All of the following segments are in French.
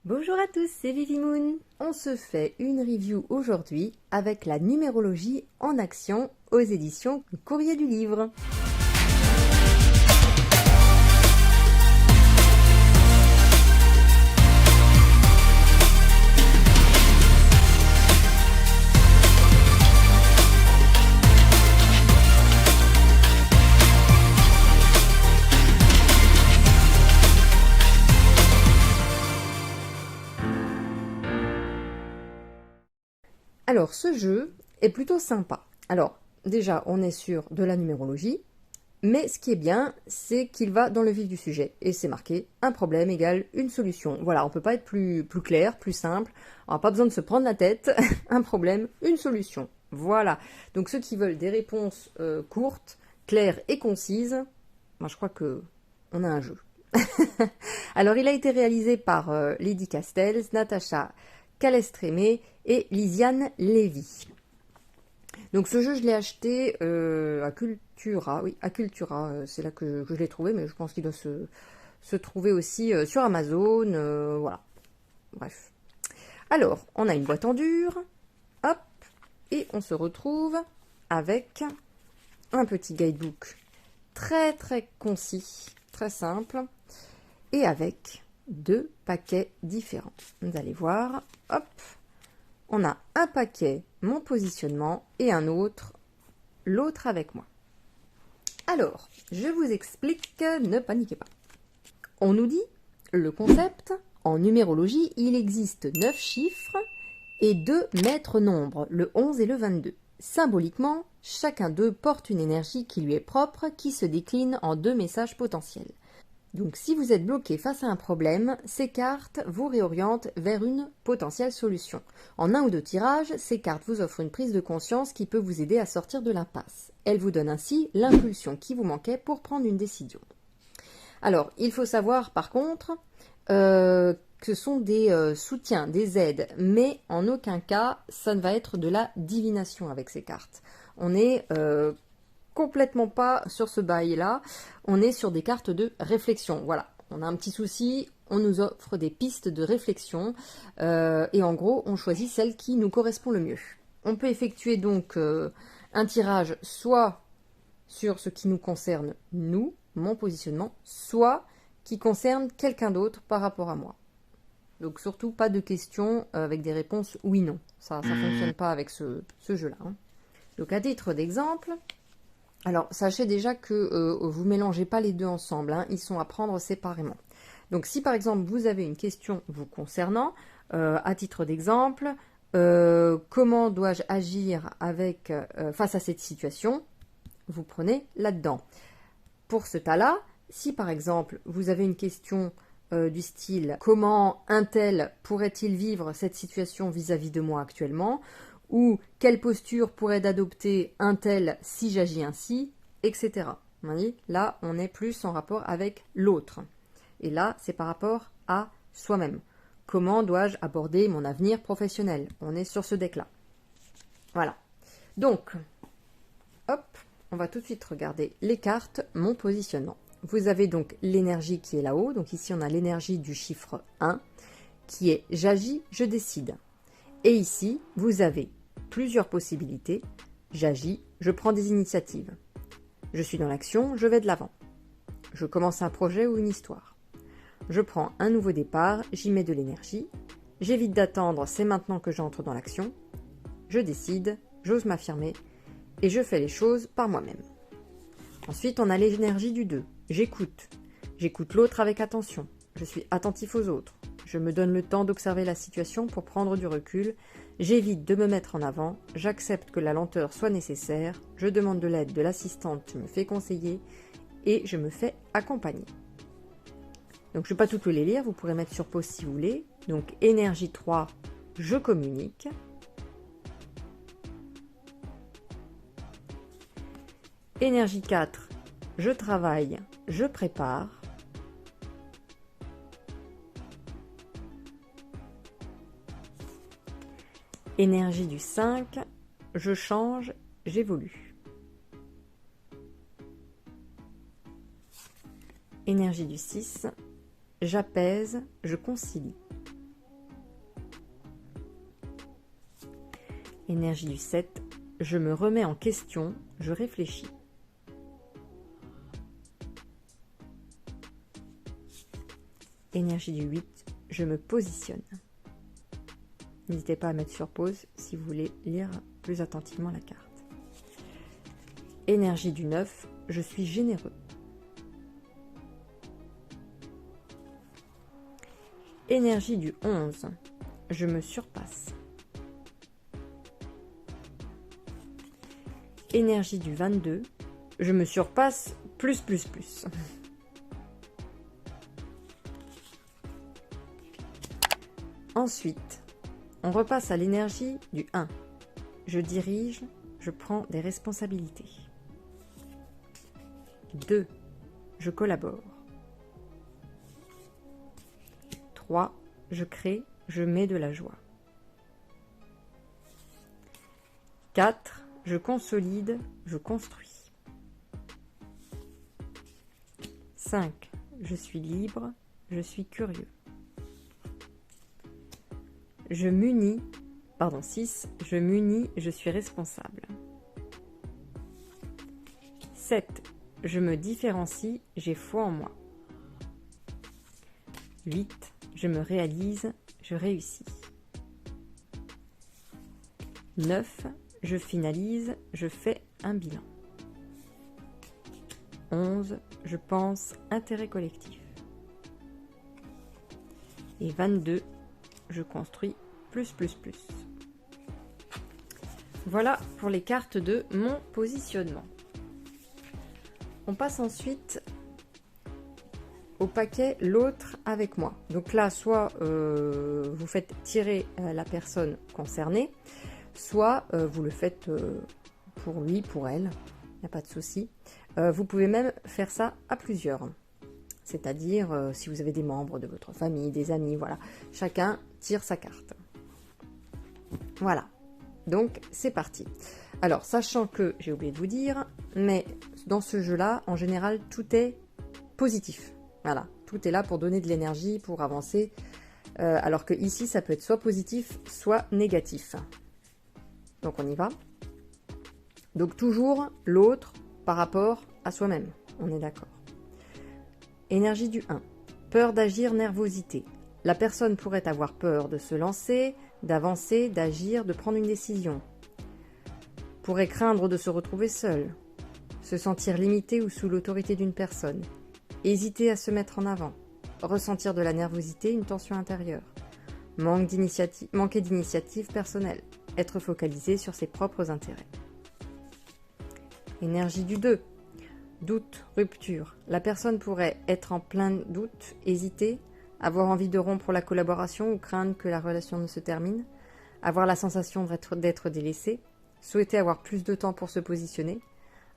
Bonjour à tous, c'est Vivi Moon. On se fait une review aujourd'hui avec la numérologie en action aux éditions Le Courrier du Livre. Alors, ce jeu est plutôt sympa. Alors, déjà, on est sur de la numérologie, mais ce qui est bien, c'est qu'il va dans le vif du sujet. Et c'est marqué, un problème égale une solution. Voilà, on peut pas être plus clair, plus simple. On n'a pas besoin de se prendre la tête. Un problème, une solution. Voilà. Donc, ceux qui veulent des réponses courtes, claires et concises, moi, je crois que on a un jeu. Alors, il a été réalisé par Lady Castells, Natacha Calestrémé et Lisiane Lévy. Donc ce jeu, je l'ai acheté à Cultura. Oui, à Cultura, c'est là que je l'ai trouvé, mais je pense qu'il doit se trouver aussi sur Amazon. Voilà, bref. Alors, on a une boîte en dur, hop, et on se retrouve avec un petit guidebook très très concis, très simple, et avec deux paquets différents. Vous allez voir, hop, on a un paquet mon positionnement et un autre l'autre avec moi. Alors, je vous explique, ne paniquez pas. On nous dit le concept. En numérologie, il existe 9 chiffres et 2 maîtres nombres, le 11 et le 22. Symboliquement, chacun d'eux porte une énergie qui lui est propre, qui se décline en 2 messages potentiels. Donc si vous êtes bloqué face à un problème, ces cartes vous réorientent vers une potentielle solution. En 1 ou 2 tirages, ces cartes vous offrent une prise de conscience qui peut vous aider à sortir de l'impasse. Elles vous donnent ainsi l'impulsion qui vous manquait pour prendre une décision. Alors, il faut savoir par contre que ce sont des soutiens, des aides, mais en aucun cas, ça ne va être de la divination avec ces cartes. On est complètement pas sur ce bail-là, on est sur des cartes de réflexion. Voilà, on a un petit souci, on nous offre des pistes de réflexion et en gros, on choisit celle qui nous correspond le mieux. On peut effectuer donc un tirage soit sur ce qui nous concerne, nous, mon positionnement, soit qui concerne quelqu'un d'autre par rapport à moi. Donc surtout pas de questions avec des réponses oui-non. Ça fonctionne pas avec ce jeu-là. Hein. Donc à titre d'exemple, alors, sachez déjà que vous ne mélangez pas les deux ensemble, hein, ils sont à prendre séparément. Donc, si par exemple, vous avez une question vous concernant, à titre d'exemple, comment dois-je agir face à cette situation? Vous prenez là-dedans. Pour ce tas-là, si par exemple, vous avez une question du style « Comment un tel pourrait-il vivre cette situation vis-à-vis de moi actuellement ?» ou quelle posture pourrait adopter un tel si j'agis ainsi, etc. Vous voyez, là, on est plus en rapport avec l'autre. Et là, c'est par rapport à soi-même. Comment dois-je aborder mon avenir professionnel? On est sur ce deck-là. Voilà. Donc, hop, on va tout de suite regarder les cartes, mon positionnement. Vous avez donc l'énergie qui est là-haut. Donc ici, on a l'énergie du chiffre 1, qui est « j'agis, je décide ». Et ici, vous avez plusieurs possibilités. J'agis, je prends des initiatives. Je suis dans l'action, je vais de l'avant. Je commence un projet ou une histoire. Je prends un nouveau départ, j'y mets de l'énergie. J'évite d'attendre, c'est maintenant que j'entre dans l'action. Je décide, j'ose m'affirmer et je fais les choses par moi-même. Ensuite, on a l'énergie du 2. J'écoute. J'écoute l'autre avec attention. Je suis attentif aux autres. Je me donne le temps d'observer la situation pour prendre du recul. J'évite de me mettre en avant. J'accepte que la lenteur soit nécessaire. Je demande de l'aide de l'assistante qui me fait conseiller. Et je me fais accompagner. Donc je ne vais pas toutes les lire. Vous pourrez mettre sur pause si vous voulez. Donc énergie 3, je communique. Énergie 4, je travaille, je prépare. Énergie du 5, je change, j'évolue. Énergie du 6, j'apaise, je concilie. Énergie du 7, je me remets en question, je réfléchis. Énergie du 8, je me positionne. N'hésitez pas à mettre sur pause si vous voulez lire plus attentivement la carte. Énergie du 9, je suis généreux. Énergie du 11, je me surpasse. Énergie du 22, je me surpasse plus. Ensuite, on repasse à l'énergie du 1. Je dirige, je prends des responsabilités. 2. Je collabore. 3. Je crée, je mets de la joie. 4. Je consolide, je construis. 5. Je suis libre, je suis curieux. 6. Je m'unis, je suis responsable. 7. Je me différencie, j'ai foi en moi. 8. Je me réalise, je réussis. 9. Je finalise, je fais un bilan. 11. Je pense intérêt collectif. Et 22. Je construis plus. Voilà pour les cartes de mon positionnement. On passe ensuite au paquet l'autre avec moi. Donc là, soit vous faites tirer la personne concernée, soit vous le faites pour lui, pour elle, il n'y a pas de souci. Vous pouvez même faire ça à plusieurs. C'est-à-dire, si vous avez des membres de votre famille, des amis, voilà. Chacun tire sa carte. Voilà. Donc, c'est parti. Alors, sachant que, j'ai oublié de vous dire, mais dans ce jeu-là, en général, tout est positif. Voilà. Tout est là pour donner de l'énergie, pour avancer. Alors que ici, ça peut être soit positif, soit négatif. Donc, on y va. Donc, toujours l'autre par rapport à soi-même. On est d'accord. Énergie du 1. Peur d'agir, nervosité. La personne pourrait avoir peur de se lancer, d'avancer, d'agir, de prendre une décision. Pourrait craindre de se retrouver seule. Se sentir limité ou sous l'autorité d'une personne. Hésiter à se mettre en avant. Ressentir de la nervosité, une tension intérieure. Manquer d'initiative personnelle. Être focalisé sur ses propres intérêts. Énergie du 2. Doute, rupture. La personne pourrait être en plein doute, hésiter, avoir envie de rompre la collaboration ou craindre que la relation ne se termine, avoir la sensation d'être délaissé, souhaiter avoir plus de temps pour se positionner,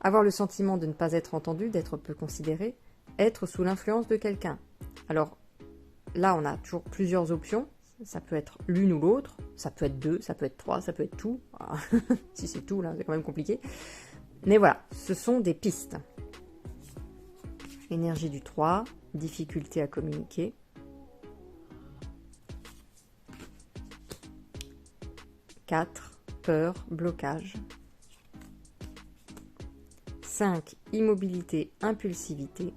avoir le sentiment de ne pas être entendu, d'être peu considéré, être sous l'influence de quelqu'un. Alors là, on a toujours plusieurs options. Ça peut être l'une ou l'autre, ça peut être 2, ça peut être 3, ça peut être tout. Si c'est tout, là, c'est quand même compliqué. Mais voilà, ce sont des pistes. Énergie du 3, difficulté à communiquer. 4, peur, blocage. 5, immobilité, impulsivité.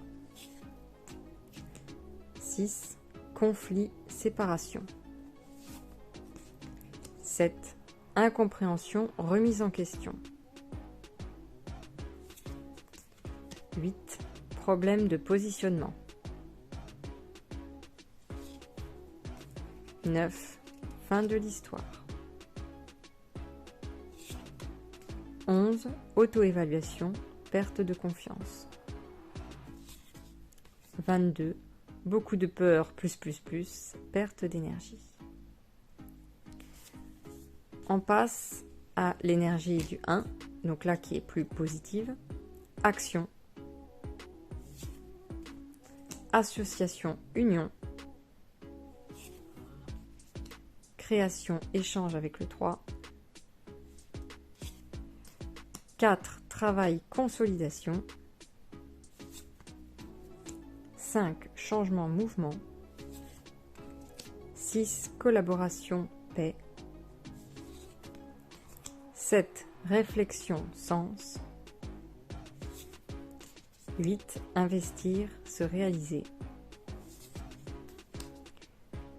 6, conflit, séparation. 7, incompréhension, remise en question. 8, problème de positionnement. 9, fin de l'histoire. 11, auto-évaluation, perte de confiance. 22, beaucoup de peur, perte d'énergie. On passe à l'énergie du 1, donc là qui est plus positive. Action. Association, union. Création, échange avec le 3. 4, travail, consolidation. 5, changement, mouvement. 6, collaboration, paix. 7. Réflexion, sens. 8. Investir, se réaliser.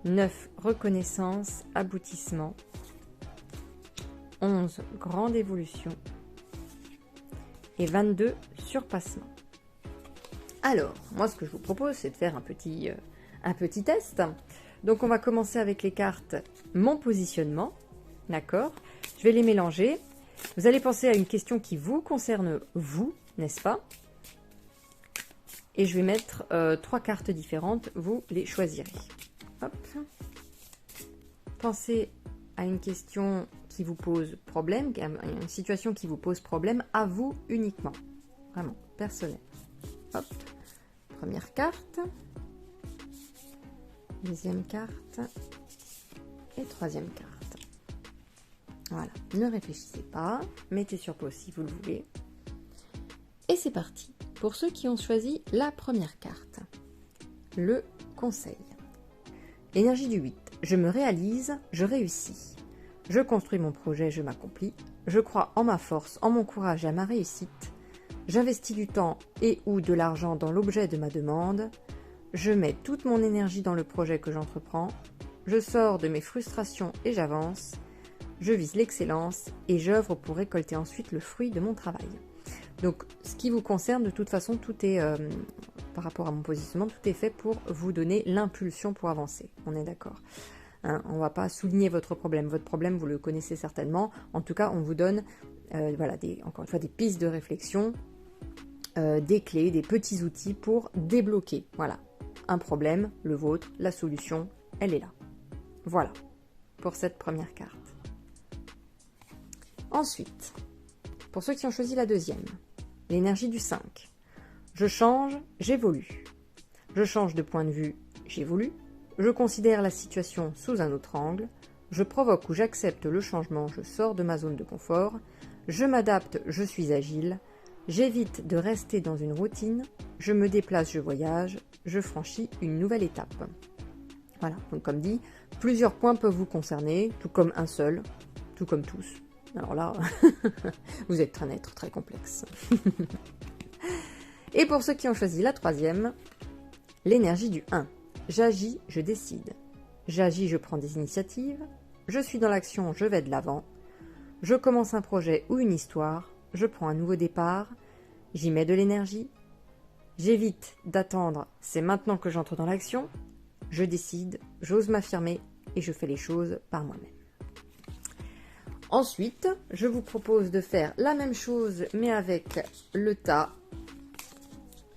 9. Reconnaissance, aboutissement. 11. Grande évolution. Et 22. Surpassement. Alors, moi ce que je vous propose, c'est de faire un petit test. Donc on va commencer avec les cartes Mon positionnement. D'accord? Je vais les mélanger. Vous allez penser à une question qui vous concerne vous, n'est-ce pas? Et je vais mettre 3 cartes différentes, vous les choisirez. Hop. Pensez à une question qui vous pose problème, à une situation qui vous pose problème, à vous uniquement. Vraiment, personnel. Hop. Première carte. Deuxième carte. Et troisième carte. Voilà. Ne réfléchissez pas. Mettez sur pause si vous le voulez. Et c'est parti. Pour ceux qui ont choisi la première carte. Le conseil. Énergie du 8. Je me réalise, je réussis. Je construis mon projet, je m'accomplis. Je crois en ma force, en mon courage et à ma réussite. J'investis du temps et ou de l'argent dans l'objet de ma demande. Je mets toute mon énergie dans le projet que j'entreprends. Je sors de mes frustrations et j'avance. Je vise l'excellence et j'œuvre pour récolter ensuite le fruit de mon travail. Donc, ce qui vous concerne, de toute façon, tout est, par rapport à mon positionnement, tout est fait pour vous donner l'impulsion pour avancer. On est d'accord. Hein, on ne va pas souligner votre problème. Votre problème, vous le connaissez certainement. En tout cas, on vous donne, voilà, encore une fois, des pistes de réflexion, des clés, des petits outils pour débloquer. Voilà, un problème, le vôtre, la solution, elle est là. Voilà, pour cette première carte. Ensuite, pour ceux qui ont choisi la deuxième, l'énergie du 5. Je change, j'évolue. Je change de point de vue, j'évolue. Je considère la situation sous un autre angle. Je provoque ou j'accepte le changement, je sors de ma zone de confort. Je m'adapte, je suis agile. J'évite de rester dans une routine. Je me déplace, je voyage. Je franchis une nouvelle étape. Voilà, donc comme dit, plusieurs points peuvent vous concerner, tout comme un seul, tout comme tous. Alors là, vous êtes un être très complexe. Et pour ceux qui ont choisi la troisième, l'énergie du 1. J'agis, je décide. J'agis, je prends des initiatives. Je suis dans l'action, je vais de l'avant. Je commence un projet ou une histoire. Je prends un nouveau départ. J'y mets de l'énergie. J'évite d'attendre, c'est maintenant que j'entre dans l'action. Je décide, j'ose m'affirmer et je fais les choses par moi-même. Ensuite, je vous propose de faire la même chose, mais avec le tas,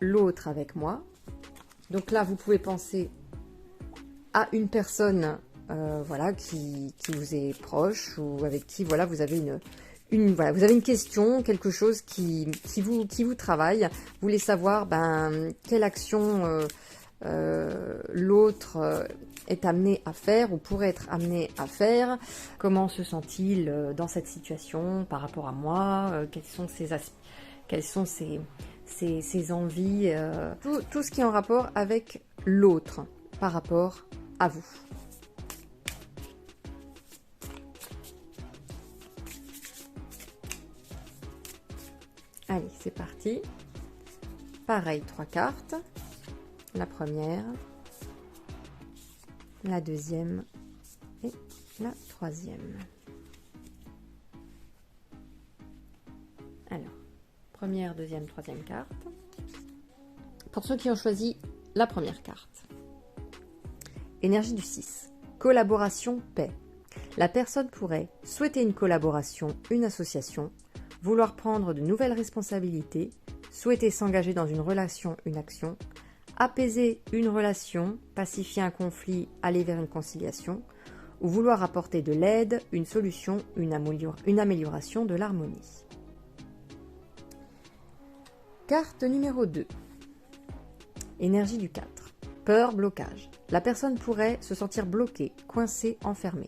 l'autre avec moi. Donc là, vous pouvez penser à une personne voilà, qui vous est proche ou avec qui voilà, vous avez voilà, vous avez une question, quelque chose qui vous travaille. Vous voulez savoir quelle action l'autre est amené à faire ou pourrait être amené à faire. Comment se sent-il dans cette situation par rapport à moi, quelles sont ses envies, tout ce qui est en rapport avec l'autre par rapport à vous. Allez, c'est parti. Pareil, 3 cartes. La première, la deuxième et la troisième. Alors, première, deuxième, troisième carte. Pour ceux qui ont choisi la première carte. Énergie du 6. Collaboration, paix. La personne pourrait souhaiter une collaboration, une association, vouloir prendre de nouvelles responsabilités, souhaiter s'engager dans une relation, une action, apaiser une relation, pacifier un conflit, aller vers une conciliation, ou vouloir apporter de l'aide, une solution, une amélioration de l'harmonie. Carte numéro 2. Énergie du 4. Peur, blocage. La personne pourrait se sentir bloquée, coincée, enfermée,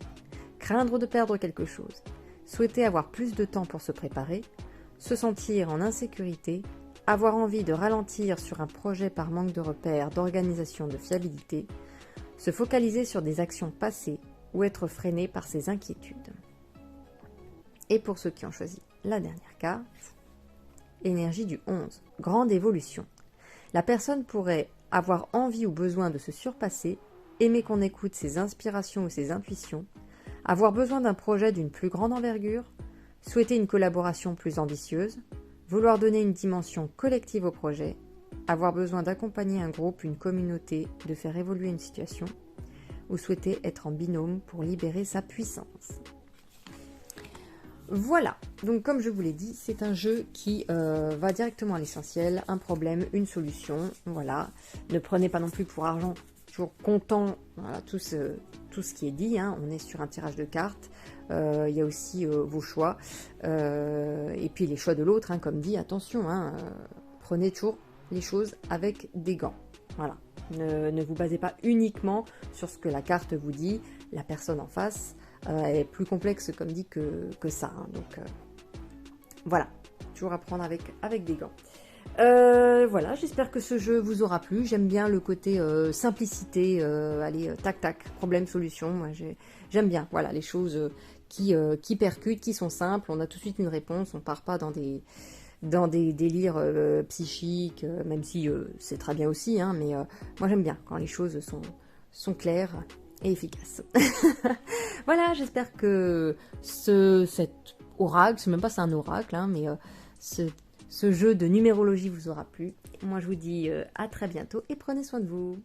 craindre de perdre quelque chose, souhaiter avoir plus de temps pour se préparer, se sentir en insécurité, avoir envie de ralentir sur un projet par manque de repères, d'organisation, de fiabilité, se focaliser sur des actions passées ou être freiné par ses inquiétudes. Et pour ceux qui ont choisi la dernière carte, énergie du 11, grande évolution. La personne pourrait avoir envie ou besoin de se surpasser, aimer qu'on écoute ses inspirations ou ses intuitions, avoir besoin d'un projet d'une plus grande envergure, souhaiter une collaboration plus ambitieuse, vouloir donner une dimension collective au projet, avoir besoin d'accompagner un groupe, une communauté, de faire évoluer une situation, ou souhaiter être en binôme pour libérer sa puissance. Voilà, donc comme je vous l'ai dit, c'est un jeu qui va directement à l'essentiel, un problème, une solution, voilà. Ne prenez pas non plus pour argent, toujours comptant, voilà, tout ce qui est dit, hein. On est sur un tirage de cartes, il y a aussi vos choix, et puis les choix de l'autre, hein, comme dit, attention, hein, prenez toujours les choses avec des gants, voilà. Ne vous basez pas uniquement sur ce que la carte vous dit, la personne en face est plus complexe comme dit que ça, hein. Donc voilà, toujours à prendre avec des gants. Voilà, j'espère que ce jeu vous aura plu. J'aime bien le côté simplicité, allez, tac tac, problème solution. Moi j'aime bien, voilà, les choses qui percutent, qui sont simples. On a tout de suite une réponse, on part pas dans des délires psychiques, même si c'est très bien aussi, hein, mais moi j'aime bien quand les choses sont claires et efficaces. Voilà, j'espère que cet oracle, c'est même pas c'est un oracle, hein, mais ce jeu de numérologie vous aura plu. Moi je vous dis à très bientôt et prenez soin de vous.